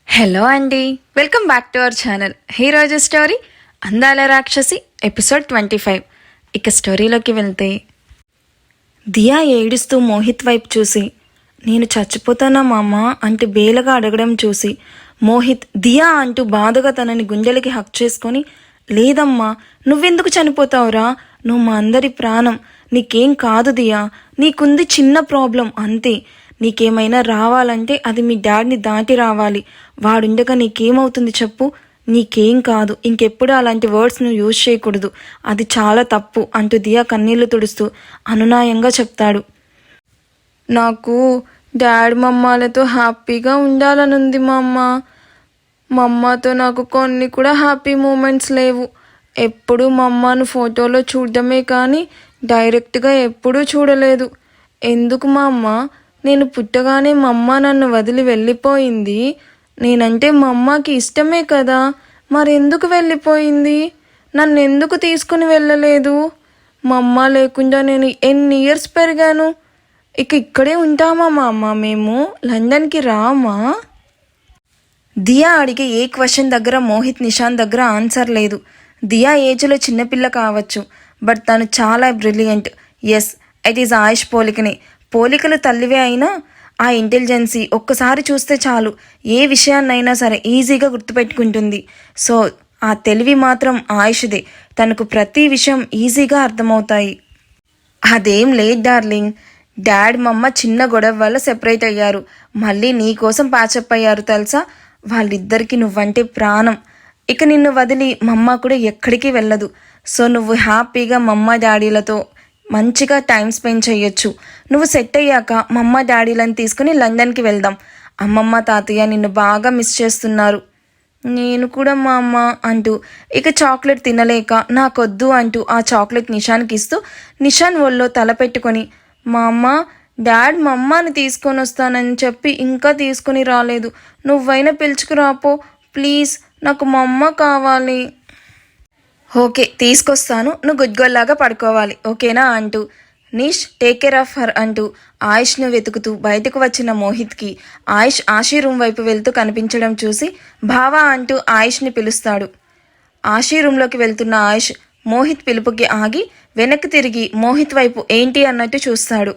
Hello అండి, welcome back to our channel. ఈరోజు story అందాల రాక్షసి ఎపిసోడ్ 25. ఇక స్టోరీలోకి వెళ్తే, దియా ఏడుస్తూ మోహిత్ వైపు చూసి, నేను చచ్చిపోతానా మామ అంటూ బేలగా అడగడం చూసి మోహిత్ దియా అంటూ బాధగా తనని గుండెలకి హక్ చేసుకొని, లేదమ్మా నువ్వెందుకు చనిపోతావురా, నువ్వు మా అందరి ప్రాణం, నీకేం కాదు దియా, నీకుంది చిన్న ప్రాబ్లం అంతే, నీకేమైనా రావాలంటే అది మీ డాడీని దాటి రావాలి, వాడుండగా నీకేమవుతుంది చెప్పు, నీకేం కాదు, ఇంకెప్పుడు అలాంటి వర్డ్స్ నువ్వు యూజ్ చేయకూడదు, అది చాలా తప్పు అంటూ దియా కన్నీళ్లు తుడుస్తూ అనునాయంగా చెప్తాడు. నాకు డాడ్ మమ్మాలతో హ్యాపీగా ఉండాలనుంది మా అమ్మతో నాకు కొన్ని కూడా హ్యాపీ మూమెంట్స్ లేవు. ఎప్పుడు మా అమ్మను ఫోటోలో చూడడమే కానీ డైరెక్ట్గా ఎప్పుడూ చూడలేదు. ఎందుకు మా అమ్మ, నేను పుట్టగానే మా అమ్మ నన్ను వదిలి వెళ్ళిపోయింది, నేనంటే మా అమ్మకి ఇష్టమే కదా, మరెందుకు వెళ్ళిపోయింది, నన్ను ఎందుకు తీసుకుని వెళ్ళలేదు, మా అమ్మ లేకుండా నేను ఎన్ని ఇయర్స్ పెరిగాను, ఇక ఇక్కడే ఉంటామా మా అమ్మ, మేము లండన్కి రామా? దియా అడిగే ఏ క్వశ్చన్ దగ్గర మోహిత్ నిషాంత్ దగ్గర ఆన్సర్ లేదు. దియా ఏజ్లో చిన్నపిల్ల కావచ్చు, బట్ తను చాలా బ్రిలియంట్. ఎస్, ఇట్ ఈజ్ ఆయుష్ పోలికలు తల్లివే అయినా ఆ ఇంటెలిజెన్సీ ఒక్కసారి చూస్తే చాలు, ఏ విషయాన్నైనా సరే ఈజీగా గుర్తుపెట్టుకుంటుంది. సో ఆ తెలివి మాత్రం ఆయుష్దే, తనకు ప్రతి విషయం ఈజీగా అర్థమవుతాయి. అదేం లేదు డార్లింగ్, డాడ్ మమ్మ చిన్న గొడవ వల్ల సెపరేట్ అయ్యారు, మళ్ళీ నీ కోసం ప్యాచప్ అయ్యారు తెలుసా, వాళ్ళిద్దరికి నువ్వంటే ప్రాణం, ఇక నిన్ను వదిలి మమ్మ కూడా ఎక్కడికి వెళ్ళదు. సో నువ్వు హ్యాపీగా మమ్మ డాడీలతో మంచిగా టైం స్పెండ్ చేయొచ్చు. నువ్వు సెట్ అయ్యాక మమ్మ డాడీలను తీసుకుని లండన్కి వెళ్దాం, అమ్మమ్మ తాతయ్య నిన్ను బాగా మిస్ చేస్తున్నారు. నేను కూడా మా అమ్మ అంటూ ఇక చాక్లెట్ తినలేక నాకొద్దు అంటూ ఆ చాక్లెట్ నిషాన్కి ఇస్తూ నిషాన్ ఒళ్ళో తల పెట్టుకొని, మా అమ్మ డాడ్ మా అమ్మని తీసుకొని వస్తానని చెప్పి ఇంకా తీసుకుని రాలేదు, నువ్వైనా పిలుచుకురాపో ప్లీజ్, నాకు మా అమ్మ కావాలి. ఓకే తీసుకొస్తాను, నువ్వు గుడ్గోల్లాగా పడుకోవాలి ఓకేనా అంటూ నిష్ టేక్ కేర్ ఆఫ్ హర్ అంటూ ఆయుష్ను వెతుకుతూ బయటకు వచ్చిన మోహిత్కి ఆయుష్ ఆశీ రూమ్ వైపు వెళ్తూ కనిపించడం చూసి భావా అంటూ ఆయుష్ని పిలుస్తాడు. ఆశీ రూమ్లోకి వెళ్తున్న ఆయుష్ మోహిత్ పిలుపుకి ఆగి వెనక్కి తిరిగి మోహిత్ వైపు ఏంటి అన్నట్టు చూస్తాడు.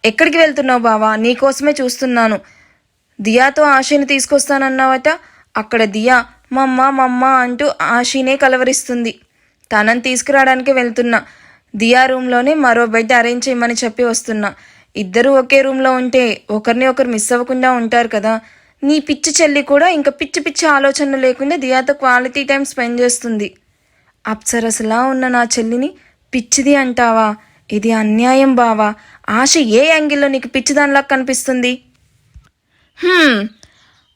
ఎక్కడికి వెళ్తున్నావు బావా, నీకోసమే చూస్తున్నాను, దియాతో ఆశీని తీసుకొస్తానన్నావట, అక్కడ దియా మమ్మ అంటూ ఆశీనే కలవరిస్తుంది. తనని తీసుకురావడానికి వెళ్తున్నా, దియా రూమ్లోనే మరో బెడ్ అరేంజ్ చేయమని చెప్పి వస్తున్నా, ఇద్దరూ ఒకే రూమ్లో ఉంటే ఒకరిని ఒకరు మిస్ అవ్వకుండా ఉంటారు కదా, నీ పిచ్చి చెల్లి కూడా ఇంకా పిచ్చి పిచ్చి ఆలోచనలు లేకుండా దియాతో క్వాలిటీ టైం స్పెండ్ చేస్తుంది. అప్సరసలా ఉన్న నా చెల్లిని పిచ్చిది అంటావా, ఇది అన్యాయం బావా, ఆశ ఏ యాంగిల్లో నీకు పిచ్చిదానిలా కనిపిస్తుంది?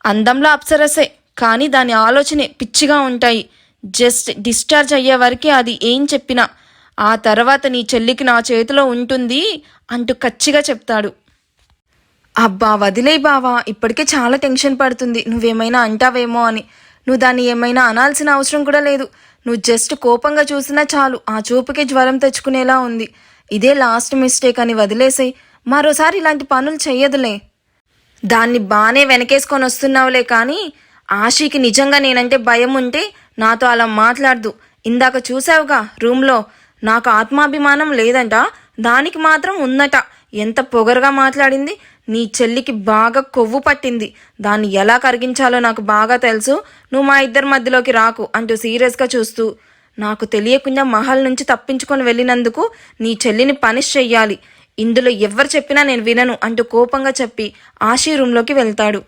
అందంలో అప్సరసే కానీ దాని ఆలోచనే పిచ్చిగా ఉంటాయి, జస్ట్ డిశ్చార్జ్ అయ్యే వరకే అది ఏం చెప్పినా, ఆ తర్వాత నీ చెల్లికి నా చేతిలో ఉంటుంది అంటూ కచ్చిగా చెప్తాడు. అబ్బా వదిలే బావా, ఇప్పటికే చాలా టెన్షన్ పడుతుంది, నువ్వేమైనా అంటావేమో అని, నువ్వు దాన్ని ఏమైనా అనాల్సిన అవసరం కూడా లేదు, నువ్వు జస్ట్ కోపంగా చూసినా చాలు ఆ చూపుకే జ్వరం తెచ్చుకునేలా ఉంది, ఇదే లాస్ట్ మిస్టేక్ అని వదిలేసాయి, మరోసారి ఇలాంటి పనులు చెయ్యదులే. దాన్ని బాగానే వెనకేసుకొని వస్తున్నావులే కానీ ఆశీకి నిజంగా నేనంటే భయం ఉంటే నాతో అలా మాట్లాడదు, ఇందాక చూసావుగా రూమ్లో, నాకు ఆత్మాభిమానం లేదంట, దానికి మాత్రం ఉందట, ఎంత పొగరుగా మాట్లాడింది, నీ చెల్లికి బాగా కొవ్వు పట్టింది, దాన్ని ఎలా కరిగించాలో నాకు బాగా తెలుసు, నువ్వు మా ఇద్దరి మధ్యలోకి రాకు అంటూ సీరియస్గా చూస్తూ, నాకు తెలియకుండా మహల్ నుంచి తప్పించుకొని వెళ్ళినందుకు నీ చెల్లిని పనిష్ చెయ్యాలి, ఇందులో ఎవరు చెప్పినా నేను వినను అంటూ కోపంగా చెప్పి ఆశీ రూమ్లోకి వెళ్తాడు.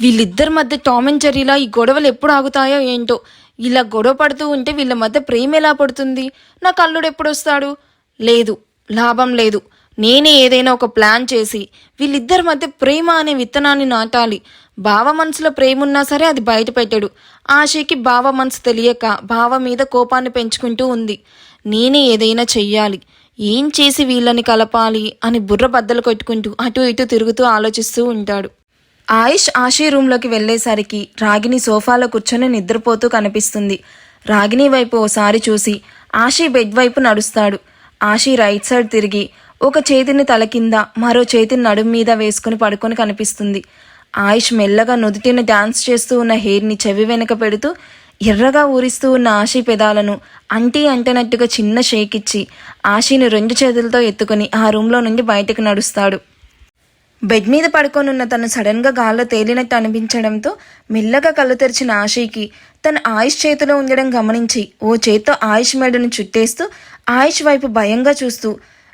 వీళ్ళిద్దరి మధ్య టామ్ అండ్ జెర్రీలా ఈ గొడవలు ఎప్పుడు ఆగుతాయో ఏంటో, ఇలా గొడవ పడుతూ ఉంటే వీళ్ళ మధ్య ప్రేమ ఎలా పడుతుంది, నా కల్లుడు ఎప్పుడు వస్తాడు, లేదు లాభం లేదు, నేనే ఏదైనా ఒక ప్లాన్ చేసి వీళ్ళిద్దరి మధ్య ప్రేమ అనే విత్తనాన్ని నాటాలి, బావ మనసులో ప్రేమ ఉన్నా సరే అది బయట పెట్టాడు, ఆశకి బావ మనసు తెలియక బావ మీద కోపాన్ని పెంచుకుంటూ ఉంది, నేనే ఏదైనా చెయ్యాలి, ఏం చేసి వీళ్ళని కలపాలి అని బుర్ర బద్దలు కొట్టుకుంటూ అటు ఇటు తిరుగుతూ ఆలోచిస్తూ ఉంటాడు. ఆయుష్ ఆశీ రూమ్లోకి వెళ్ళేసరికి రాగిని సోఫాలో కూర్చొని నిద్రపోతూ కనిపిస్తుంది. రాగిని వైపు ఓసారి చూసి ఆశీ బెడ్ వైపు నడుస్తాడు. ఆశీ రైట్ సైడ్ తిరిగి ఒక చేతిని తల కింద మరో చేతిని నడుం మీద వేసుకుని పడుకొని కనిపిస్తుంది. ఆయుష్ మెల్లగా నుదుటిన డాన్స్ చేస్తూ ఉన్న హెయిర్ని చెవి వెనక పెడుతూ ఎర్రగా ఊరిస్తూ ఉన్న ఆశీ పెదాలను అంటనట్టుగా చిన్న షేక్ ఇచ్చి ఆశీని 2 చేతులతో ఎత్తుకుని ఆ రూమ్లో నుండి బయటకు నడుస్తాడు. బెడ్ మీద పడుకొనున్న తను సడన్గా గాల్లో తేలినట్టు అనిపించడంతో మెల్లగా కళ్ళు తెరిచిన ఆశీకి తను ఆయుష్ చేతిలో ఉండడం గమనించి ఓ చేత్తో ఆయుష్ మెడను చుట్టేస్తూ ఆయుష్ వైపు భయంగా చూస్తూ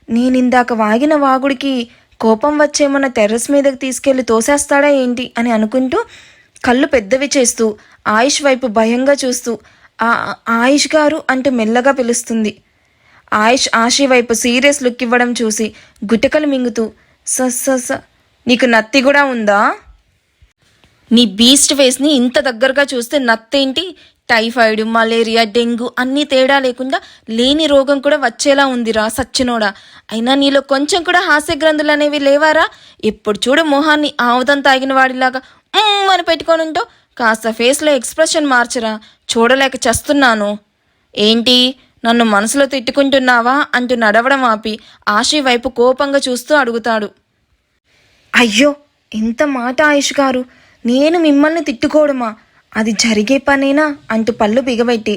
నేనిందాక వాగిన వాగుడికి కోపం వచ్చేమన్న టెర్రస్ మీదకి తీసుకెళ్లి తోసేస్తాడా ఏంటి అని అనుకుంటూ కళ్ళు పెద్దవి చేస్తూ ఆయుష్ వైపు భయంగా చూస్తూ ఆయుష్ గారు అంటూ మెల్లగా పిలుస్తుంది. ఆయుష్ ఆశీ వైపు సీరియస్ లుక్ ఇవ్వడం చూసి గుటకలు మింగుతూ స నీకు నత్తి కూడా ఉందా? నీ బీస్ట్ ఫేస్ని ఇంత దగ్గరగా చూస్తే నత్తేంటి? టైఫాయిడ్, మలేరియా, డెంగ్యూ అన్నీ తేడా లేకుండా లేని రోగం కూడా వచ్చేలా ఉందిరా సచ్చినోడా. అయినా నీలో కొంచెం కూడా హాస్య గ్రంథులు అనేవి లేవారా? ఎప్పుడు చూడు మొహాన్ని ఆముదం తాగిన వాడిలాగా అని పెట్టుకోనుంటావు. కాస్త ఫేస్లో ఎక్స్ప్రెషన్ మార్చరా, చూడలేక చస్తున్నాను. ఏంటి నన్ను మనసులో తిట్టుకుంటున్నావా అంటూ నడవడం ఆపి ఆశీ వైపు కోపంగా చూస్తూ అడుగుతాడు. అయ్యో ఎంత మాట ఆయుష్ గారు, నేను మిమ్మల్ని తిట్టుకోవడమా? అది జరిగే పనేనా అంటూ పళ్ళు బిగబెట్టి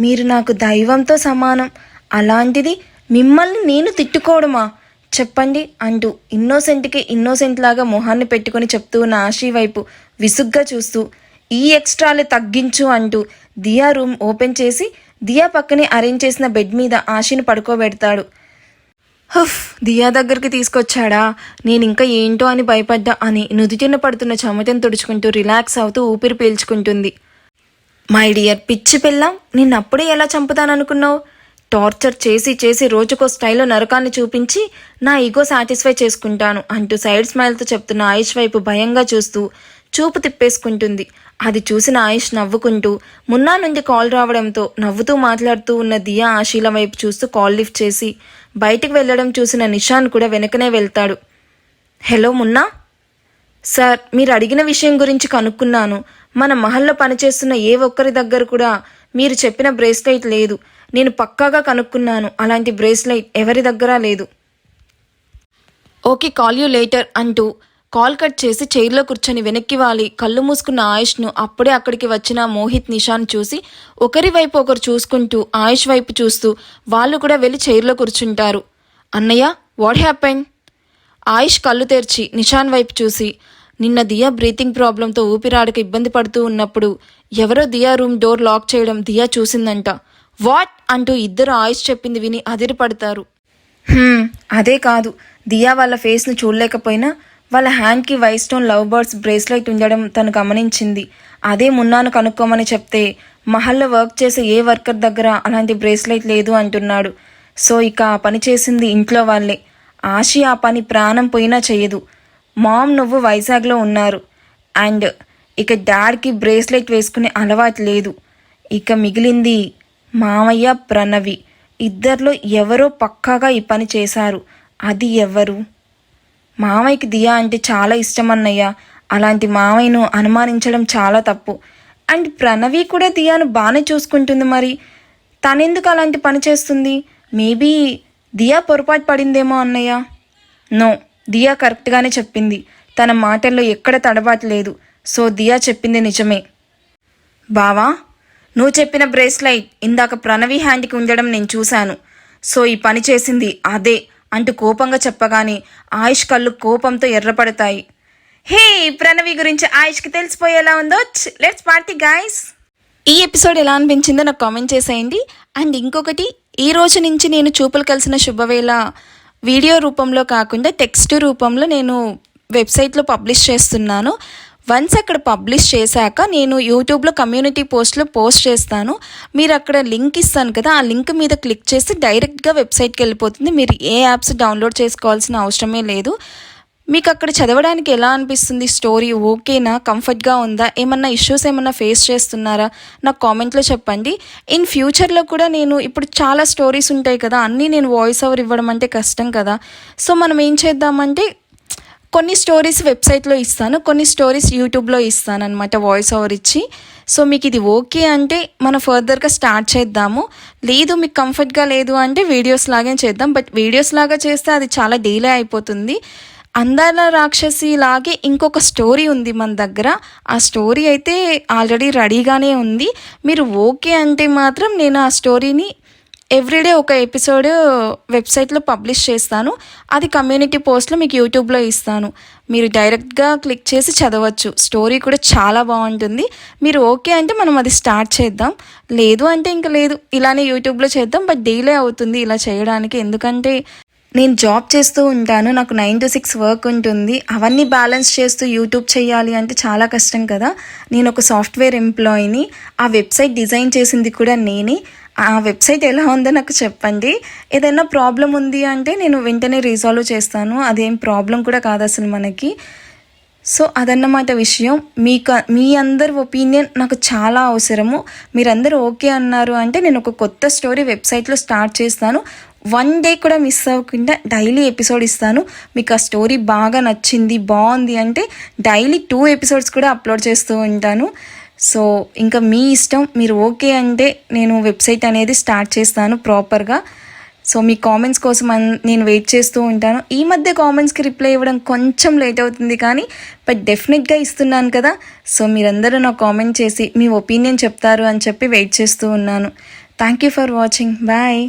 మీరు నాకు దైవంతో సమానం, అలాంటిది మిమ్మల్ని నేను తిట్టుకోవడమా చెప్పండి అంటూ ఇన్నోసెంట్ లాగా మొహాన్ని పెట్టుకుని చెప్తూ ఉన్న ఆశీ వైపు విసుగ్గా చూస్తూ ఈ ఎక్స్ట్రాలు తగ్గించు అంటూ దియా రూమ్ ఓపెన్ చేసి దియా పక్కనే అరేంజ్ చేసిన బెడ్ మీద ఆశీని పడుకోబెడతాడు. హుఫ్, దియా దగ్గరికి తీసుకొచ్చాడా, నేను ఇంకా ఏంటో అని భయపడ్డా అని నుదుటిన పడుతున్న చెమటను తుడుచుకుంటూ రిలాక్స్ అవుతూ ఊపిరి పీల్చుకుంటుంది. మై డియర్ పిచ్చి పిల్లం, నిన్నప్పుడే ఎలా చంపుతాననుకున్నావు? టార్చర్ చేసి రోజుకో స్టైల్లో నరకాన్ని చూపించి నా ఈగో సాటిస్ఫై చేసుకుంటాను అంటూ సైడ్ స్మైల్తో చెప్తున్న ఆయుష్ వైపు భయంగా చూస్తూ చూపు తిప్పేసుకుంటుంది. అది చూసిన ఆయుష్ నవ్వుకుంటూ మున్నా నుండి కాల్ రావడంతో నవ్వుతూ మాట్లాడుతూ ఉన్న దియా ఆశీల వైపు చూస్తూ కాల్ లిఫ్ట్ చేసి బయటికి వెళ్ళడం చూసిన నిషాన్ కూడా వెనకనే వెళ్తాడు. హలో మున్నా సార్, మీరు అడిగిన విషయం గురించి కనుక్కున్నాను. మన మహల్లో పనిచేస్తున్న ఏ ఒక్కరి దగ్గర కూడా మీరు చెప్పిన బ్రేస్లెట్ లేదు. నేను పక్కాగా కనుక్కున్నాను, అలాంటి బ్రేస్లెట్ ఎవరి దగ్గర లేదు. ఓకే, కాల్ యూ లేటర్ అంటూ కాల్ కట్ చేసి చైర్లో కూర్చొని వెనక్కి వాలి కళ్ళు మూసుకున్న ఆయుష్ను అప్పుడే అక్కడికి వచ్చిన మోహిత్, నిషాన్ చూసి ఒకరి వైపు ఒకరు చూసుకుంటూ ఆయుష్ వైపు చూస్తూ వాళ్ళు కూడా వెళ్ళి చైర్లో కూర్చుంటారు. అన్నయ్య, వాట్ హ్యాపెన్? ఆయుష్ కళ్ళు తెరిచి నిషాన్ వైపు చూసి నిన్న దియా బ్రీతింగ్ ప్రాబ్లంతో ఊపిరాడక ఇబ్బంది పడుతూ ఉన్నప్పుడు ఎవరో దియా రూమ్ డోర్ లాక్ చేయడం దియా చూసిందంట. వాట్ అంటూ ఇద్దరు ఆయుష్ చెప్పింది విని అదిరిపడతారు. అదే కాదు, దియా వాళ్ళ ఫేస్ను చూడలేకపోయినా వాళ్ళ హ్యాండ్కి white stone love birds bracelet ఉండడం తను గమనించింది. అదే మున్నాను కనుక్కోమని చెప్తే మహల్లో వర్క్ చేసే ఏ వర్కర్ దగ్గర అలాంటి బ్రేస్లెట్ లేదు అంటున్నాడు. సో ఇక ఆ పని చేసింది ఇంట్లో వాళ్ళే. ఆశి ఆ పని ప్రాణం పోయినా చెయ్యదు. మామ్ నువ్వు వైజాగ్లో ఉన్నారు అండ్ ఇక డాడ్కి బ్రేస్లెట్ వేసుకునే అలవాటు లేదు. ఇక మిగిలింది మామయ్య, ప్రణవి. ఇద్దరిలో ఎవరో పక్కాగా ఈ పని చేశారు. అది ఎవరు? మామయ్యకి దియా అంటే చాలా ఇష్టం అన్నయ్య. అలాంటి మామయ్యను అనుమానించడం చాలా తప్పు. అండ్ ప్రణవి కూడా దియాను బాగానే చూసుకుంటుంది. మరి తనెందుకు అలాంటి పని చేస్తుంది? మేబీ దియా పొరపాటు పడిందేమో అన్నయ్య. నో, దియా కరెక్ట్గానే చెప్పింది. తన మాటల్లో ఎక్కడ తడబాటు లేదు. సో దియా చెప్పింది నిజమే. బావా, నువ్వు చెప్పిన బ్రేస్లైట్ ఇందాక ప్రణవి హ్యాండ్కి ఉండడం నేను చూశాను. సో ఈ పని చేసింది అదే అంటూ కోపంగా చెప్పగానే ఆయుష్ కళ్ళు కోపంతో ఎర్రపడతాయి. హే, ప్రణవి గురించి ఆయుష్కి తెలిసిపోయేలా ఉందో. Let's party guys. ఈ ఎపిసోడ్ ఎలా అనిపించిందో నాకు కామెంట్ చేసేయండి. అండ్ ఇంకొకటి, ఈ రోజు నుంచి నేను చూపులు కలిసిన శుభవేళ వీడియో రూపంలో కాకుండా టెక్స్ట్ రూపంలో నేను వెబ్సైట్లో పబ్లిష్ చేస్తున్నాను. వన్స్ అక్కడ పబ్లిష్ చేశాక నేను యూట్యూబ్లో కమ్యూనిటీ పోస్ట్లో పోస్ట్ చేస్తాను. మీరు అక్కడ లింక్ ఇస్తాను కదా, ఆ లింక్ మీద క్లిక్ చేసి డైరెక్ట్గా వెబ్సైట్కి వెళ్ళిపోతుంది. మీరు ఏ యాప్స్ డౌన్లోడ్ చేసుకోవాల్సిన అవసరమే లేదు. మీకు అక్కడ చదవడానికి ఎలా అనిపిస్తుంది? స్టోరీ ఓకేనా? కంఫర్ట్గా ఉందా? ఏమన్నా ఇష్యూస్ ఏమన్నా ఫేస్ చేస్తున్నారా? నాకు కామెంట్లో చెప్పండి. ఇన్ ఫ్యూచర్లో కూడా నేను ఇప్పుడు చాలా స్టోరీస్ ఉంటాయి కదా, అన్నీ నేను వాయిస్ ఓవర్ ఇవ్వడం అంటే కష్టం కదా. సో మనం ఏం చేద్దామంటే కొన్ని స్టోరీస్ వెబ్సైట్లో ఇస్తాను, కొన్ని స్టోరీస్ యూట్యూబ్లో ఇస్తాను అనమాట వాయిస్ ఓవర్ ఇచ్చి. సో మీకు ఇది ఓకే అంటే మనం ఫర్దర్గా స్టార్ట్ చేద్దాము. లేదు మీకు కంఫర్ట్గా లేదు అంటే వీడియోస్ లాగే చేద్దాం. బట్ వీడియోస్ లాగా చేస్తే అది చాలా డిలే అయిపోతుంది. అందాల రాక్షసి లాగే ఇంకొక స్టోరీ ఉంది మన దగ్గర. ఆ స్టోరీ అయితే ఆల్రెడీ రెడీగానే ఉంది. మీరు ఓకే అంటే మాత్రం నేను ఆ స్టోరీని ఎవ్రీడే ఒక ఎపిసోడ్ వెబ్సైట్లో పబ్లిష్ చేస్తాను. అది కమ్యూనిటీ పోస్ట్లో మీకు యూట్యూబ్లో ఇస్తాను. మీరు డైరెక్ట్గా క్లిక్ చేసి చదవచ్చు. స్టోరీ కూడా చాలా బాగుంటుంది. మీరు ఓకే అంటే మనం అది స్టార్ట్ చేద్దాం. లేదు అంటే ఇంకా లేదు, ఇలానే యూట్యూబ్లో చేద్దాం. బట్ డిలే అవుతుంది ఇలా చేయడానికి, ఎందుకంటే నేను జాబ్ చేస్తూ ఉంటాను. నాకు 9 to 6 వర్క్ ఉంటుంది. అవన్నీ బ్యాలెన్స్ చేస్తూ యూట్యూబ్ చేయాలి అంటే చాలా కష్టం కదా. నేను ఒక సాఫ్ట్వేర్ ఎంప్లాయీని. ఆ వెబ్సైట్ డిజైన్ చేసింది కూడా నేనే. ఆ వెబ్సైట్ ఎలా ఉందో నాకు చెప్పండి. ఏదైనా ప్రాబ్లం ఉంది అంటే నేను వెంటనే రీసాల్వ్ చేస్తాను. అదేం ప్రాబ్లం కూడా కాదు అసలు మనకి. సో అదన్నమాట విషయం. మీ అందరి ఒపీనియన్ నాకు చాలా అవసరము. మీరందరూ ఓకే అన్నారు అంటే నేను ఒక కొత్త స్టోరీ వెబ్సైట్లో స్టార్ట్ చేస్తాను. 1 డే కూడా మిస్ అవ్వకుండా డైలీ ఎపిసోడ్ ఇస్తాను. మీకు ఆ స్టోరీ బాగా నచ్చింది, బాగుంది అంటే డైలీ 2 ఎపిసోడ్స్ కూడా అప్లోడ్ చేస్తూ ఉంటాను. సో ఇంకా మీ ఇష్టం. మీరు ఓకే అంటే నేను వెబ్సైట్ అనేది స్టార్ట్ చేస్తాను ప్రాపర్గా. సో మీ కామెంట్స్ కోసం నేను వెయిట్ చేస్తూ ఉంటాను. ఈ మధ్య కామెంట్స్కి రిప్లై ఇవ్వడం కొంచెం లేట్ అవుతుంది కానీ బట్ డెఫినెట్గా ఇస్తున్నాను కదా. సో మీరందరూ నాకు కామెంట్ చేసి మీ ఒపీనియన్ చెప్తారు అని చెప్పి వెయిట్ చేస్తూ ఉన్నాను. Thank you for watching. Bye.